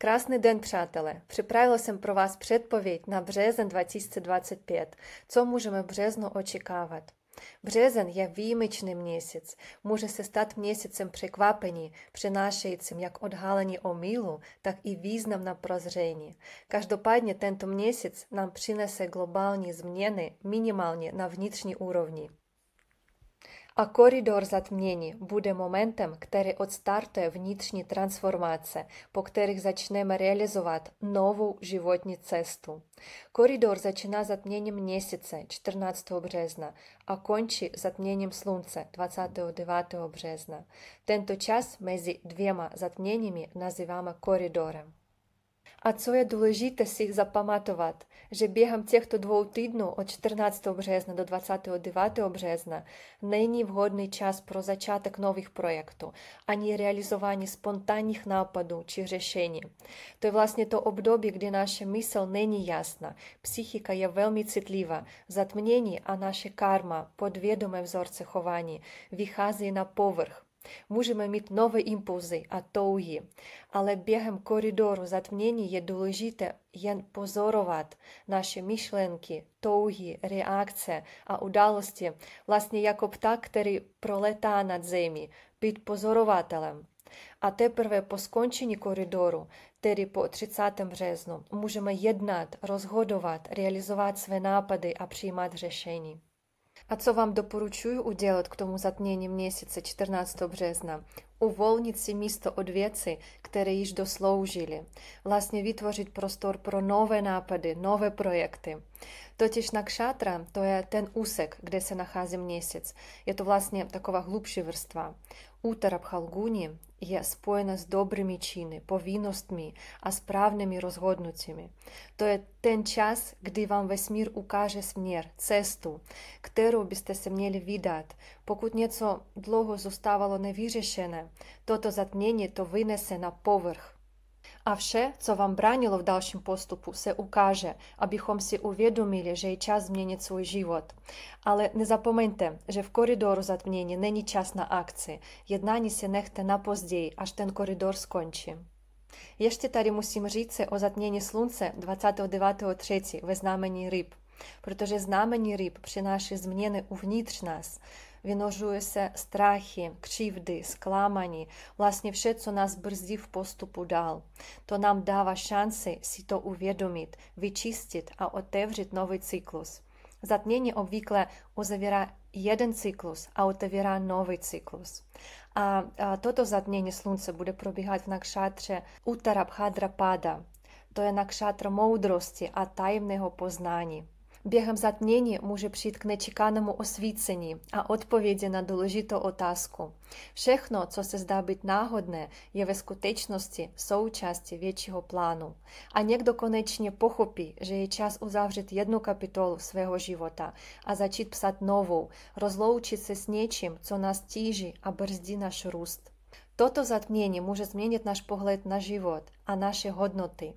Krásний день, přátelé. Připravila jsem pro vás předpověď na březen 2025. Co můžeme v březnu očekávat? Březen je výjimečný měsíc. Může se stát měsícem překvapení, přinášejícím jak odhalení omylu, tak i významná prozření. Každopádně tento měsíc nám přinese globální změny minimálně na vnitřní úrovni. A koridor zatmění bude momentem, který odstartuje vnitřní transformace, po kterých začneme realizovat novou životní cestu. Koridor začíná zatměním měsíce 14. března a končí zatměním slunce 29. března. Tento čas mezi dvěma zatměními nazýváme koridorem. A co je důležité si zapamatovat, že během těchto 2 týdnů od 14. března do 29. března není vhodný čas pro začátek nových projektů, ani realizování spontánních nápadů či řešení. To je vlastně to období, kdy naše mysl není jasná, psychika je velmi citlivá, zatmění a naše karma, podvědomé vzorce chování, vychází na povrch. Můžeme mít nové impulzy a touhy, ale během koridoru zatmění je důležité jen pozorovat naše myšlenky, touhy, reakce a události, vlastně jako pták, který proletá nad zemí, být pozorovatelem. A teprve po skončení koridoru, tedy po 30. březnu, můžeme jednat, rozhodovat, realizovat své nápady a přijímat řešení. A co vám doporučuji udělat k tomu zatmění měsíce 14. března? Uvolnit si místo od věcí, které již dosloužily. Vlastně vytvořit prostor pro nové nápady, nové projekty. Totiž nakšatra, to je ten úsek, kde se nachází měsíc. Je to vlastně taková hlubší vrstva. Útara Phalguni je spojena s dobrými činy, povinnostmi a správnými rozhodnutími. To je ten čas, kdy vám vesmír ukáže směr, cestu, kterou byste se měli vydat. Pokud něco dlouho zůstávalo nevyřešené, toto zatmění to vynese na povrch. A vše, co vám bránilo v dalším postupu, se ukáže, abychom si uvědomili, že je čas změnit svůj život. Ale nezapomeňte, že v koridoru zatmění není čas na akci. Jednání si nechte na později, až ten koridor skončí. Ještě tady musím říct o zatmění slunce 29.3. ve znamení ryb, protože znamení ryb přináší změny uvnitř nás. Vynožuje se strachy, křivdy, zklamání, vlastně vše, co nás brzdí v postupu dál. To nám dává šanci si to uvědomit, vyčistit a otevřít nový cyklus. Zatmění obvykle uzavírá jeden cyklus a otevírá nový cyklus. A toto zatmění slunce bude probíhat v nakšatře Uttara Bhadrapada. To je nakšatra moudrosti a tajemného poznání. Během zatmění může přijít k nečekanému osvícení a odpovědi na důležitou otázku. Všechno, co se zdá být náhodné, je ve skutečnosti součástí většího plánu. A někdo konečně pochopí, že je čas uzavřít jednu kapitolu svého života a začít psát novou, rozloučit se s něčím, co nás tíží a brzdí náš růst. Toto zatmění může změnit náš pohled na život a naše hodnoty.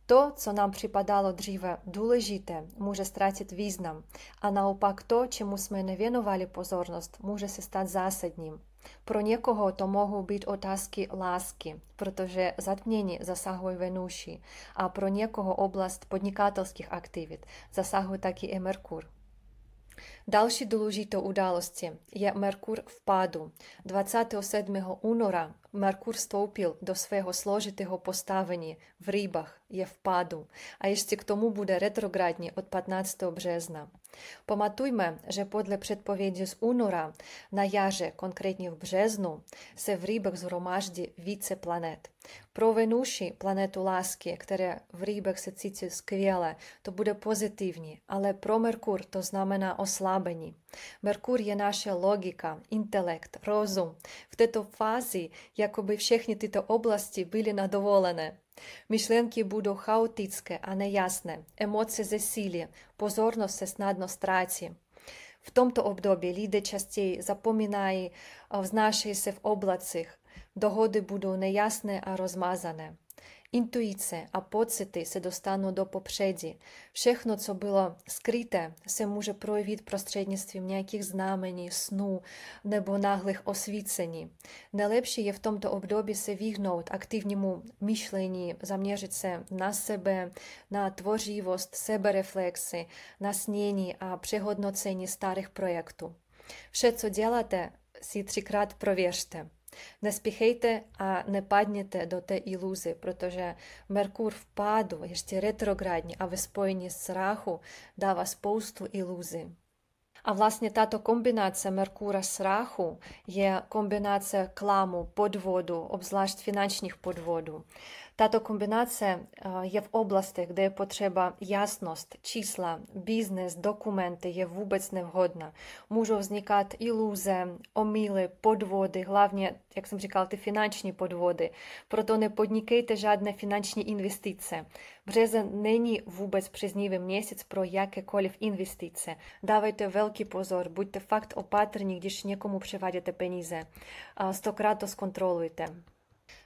To, co nám připadalo dříve důležité, může ztratit význam a naopak to, čemu jsme nevěnovali pozornost, může se stát zásadním. Pro někoho to mohou být otázky lásky, protože zatmění zasahuje Venuši a pro někoho oblast podnikatelských aktivit zasahuje taky i Merkur. Další důležitou událostí je Merkur v pádu. 27. února Merkur vstoupil do svého složitého postavení v rybách, je v pádu a ještě k tomu bude retrogradní od 15. března. Pamatujme, že podle předpovědi z února na jaře, konkrétně v březnu, se v rybách zhromáždí více planet. Pro Venuši, planetu lásky, která v rybách se cítí skvěle, to bude pozitivní, ale pro Merkur to znamená oslabení. Merkur je naše logika, intelekt, rozum. V této fázi jakoby všechny tyto oblasti byly na dovolené. Myšlenky budou chaotické a nejasné, emoce zesílí, pozornost se snadno ztratí. V tomto období lidé častěji zapomínají, vznášejí se v oblacích, dohody budou nejasné a rozmazané. Intuice a pocity se dostanou do popředí. Všechno, co bylo skryté, se může projevit prostřednictvím nějakých znamení, snů nebo náhlých osvícení. Nejlepší je v tomto období se vyhnout aktivnímu myšlení, zaměřit se na sebe, na tvořivost, sebereflexy, na snění a přehodnocení starých projektů. Vše, co děláte, si 3krát prověřte. Nespěchejte a nepadněte do té iluze, protože Merkur v pádu, ještě retrogradní a ve spojení s Ráhu, dává spoustu iluzí. A vlastně tato kombinace Merkura s Ráhu je kombinace klamu, podvodu, obzvlášť finančních podvodů. Tato kombinace je v oblastech, kde je potřeba jasnost, čísla, biznes, dokumenty je vůbec nevhodná. Můžou vznikat iluze, omyly, podvody, hlavně, jak jsem říkal, ty finanční podvody. Proto nepodnikejte žádné finanční investice. Březen není vůbec příznivý měsíc pro jakékoliv investice. Dávajte velký pozor, buďte fakt opatrní, když někomu převádíte peníze. 100krát to zkontrolujte.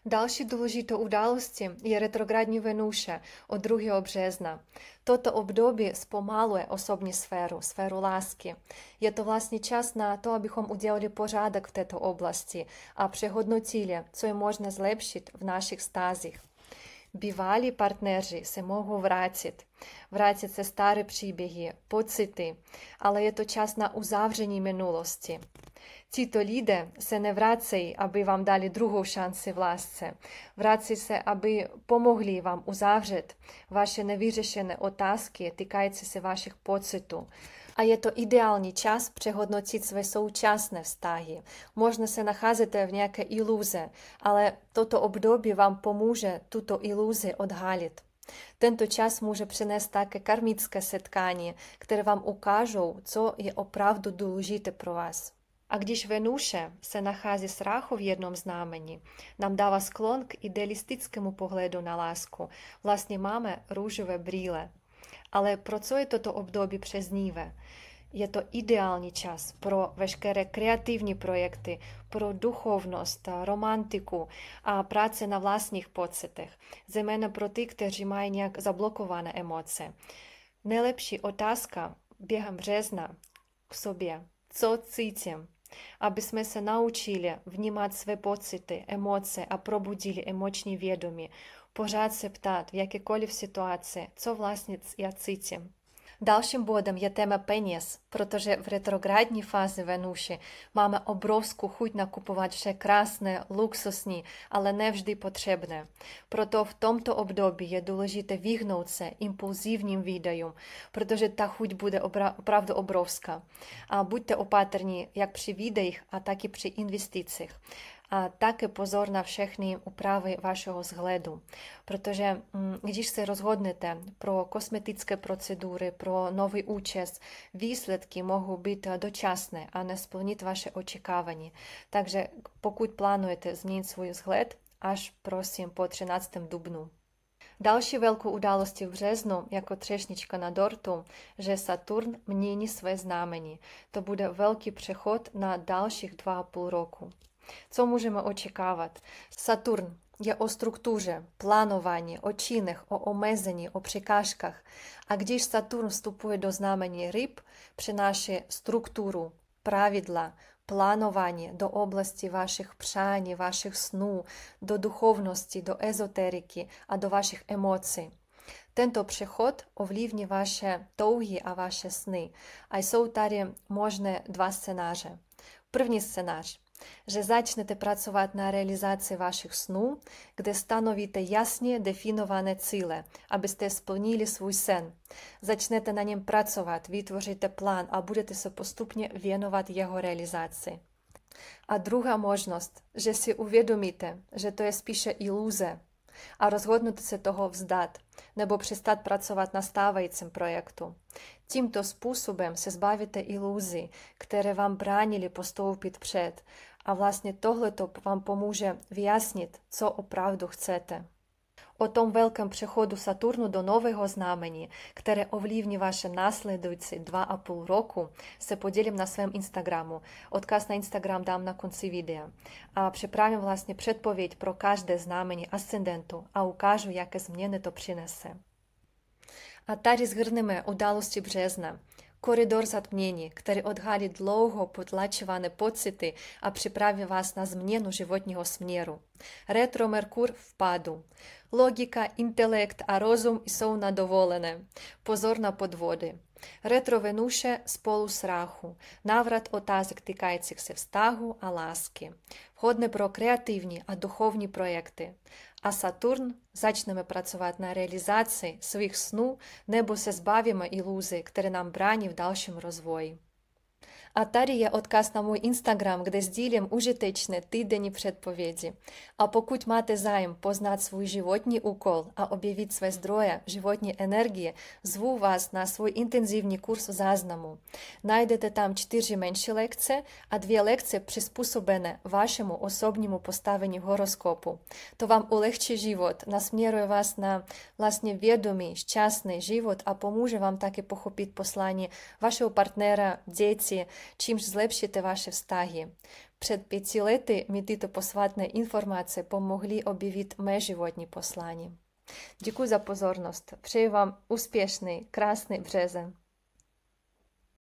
Další důležitou událostí je retrogradní Venuše od 2. března. Toto období zpomaluje osobní sféru lásky. Je to vlastně čas na to, abychom udělali pořádek v této oblasti a přehodnotili, co je možné zlepšit v našich vztazích. Bývalí partneři se mohou vrátit se staré příběhy, pocity, ale je to čas na uzavření minulosti. Tito lidé se nevracejí, aby vám dali druhou šanci v lásce. Vrací se, aby pomohli vám uzavřít vaše nevyřešené otázky týkající se vašich pocitů. A je to ideální čas přehodnotit své současné vztahy. Možná se nacházíte v nějaké iluze, ale toto období vám pomůže tuto iluzi odhalit. Tento čas může přinést také karmické setkání, které vám ukážou, co je opravdu důležité pro vás. A když Venuše se nachází s Ráhu v jednom znamení, nám dává sklon k idealistickému pohledu na lásku. Vlastně máme růžové brýle. Ale pro co je toto období přeznivé? Je to ideální čas pro veškeré kreativní projekty, pro duchovnost, romantiku a práci na vlastních pocitech, zejména pro ty, kteří mají nějak zablokované emoce. Nejlepší otázka během března k sobě, co cítím, aby jsme se naučili vnímat své pocity, emoce a probudili emoční vědomí, pořád se ptát v jakékoliv situaci, co vlastně já cítím. Dalším bodem je téma peněz, protože v retrogradní fázi Venuši máme obrovskou chuť nakupovat vše krásné, luxusní, ale nevždy potřebné. Proto v tomto období je důležité vyhnout se impulzivním výdajům, protože ta chuť bude opravdu obrovská. A buďte opatrní jak při výdajích, a tak i při investicích. A také pozor na všechny úpravy vašeho vzhledu, protože když se rozhodnete pro kosmetické procedury, pro nový účes, výsledky mohou být dočasné a nesplnit vaše očekávání. Takže pokud plánujete změnit svůj vzhled, až prosím po 13. dubnu. Další velkou událostí v březnu, jako třešnička na dortu, že Saturn mění své znamení. To bude velký přechod na dalších 2,5 roku. Co můžeme očekávat? Saturn je o struktuře, plánování, o činech, o omezení, o překážkách. A když Saturn vstupuje do znamení ryb, přináší strukturu, pravidla, plánování do oblasti vašich přání, vašich snů, do duchovnosti, do ezoteriky a do vašich emocí. Tento přechod ovlivní vaše touhy a vaše sny. A jsou tady možné 2 scénáře. První scénář, že začnete pracovat na realizaci vašich snů, kde stanovíte jasně definované cíle, abyste splnili svůj sen. Začnete na něm pracovat, vytvoříte plán a budete se postupně věnovat jeho realizaci. A druhá možnost, že si uvědomíte, že to je spíše iluze a rozhodnete se toho vzdát nebo přestat pracovat na stávajícím projektu. Tímto způsobem se zbavíte iluzí, které vám bránily postoupit před, a vlastně tohleto vám pomůže vyjasnit, co opravdu chcete. o tom великом приходу Сатурну до нового знамені, které ovlivní vaše následující 2,5 roku, se podělím na svém Instagramu. Odkaz na Instagram dám na konci videa. A připravím vlastně předpověď pro každé znamení ascendentu a ukážu, jaké změny to přinese. A tady zhrneme události března. Коридор затмнений, který odhalí dlouho potlačované pocity a připraví vás na změnu životního směru. Retro Merkur v pádu. Logika, intelekt a rozum jsou na dovolené. Pozor na podvody. Retro Venuše spolu s Ráhu. Návrat otázek týkajících se vztahu a lásky. Vhodné pro kreativní a duchovní projekty. A Saturn začneme pracovat na realizaci svých snů nebo se zbavíme iluzí, které nám brání v dalším rozvoji. A tady je odkaz na můj Instagram, kde sdílím užitečné týdenní předpovědi. A pokud máte zájem poznat svůj životní úkol a objevit své zdroje životní energie, zvu vás na svůj intenzivní kurz záznamu. Najdete tam 4 menší lekce a 2 lekce přizpůsobené vašemu osobnímu postavení horoskopu. To vám ulehčí život, nasměruje vás na vlastně vědomý, šťastný život a pomůže vám taky pochopit poslání vašeho partnera, dětí, čímž zlepšíte vaše vztahy. Před 5 lety mi tyto posvátné informace pomohly objevit mé životní poslání. Děkuji za pozornost. Přeji vám úspěšný, krásný březen.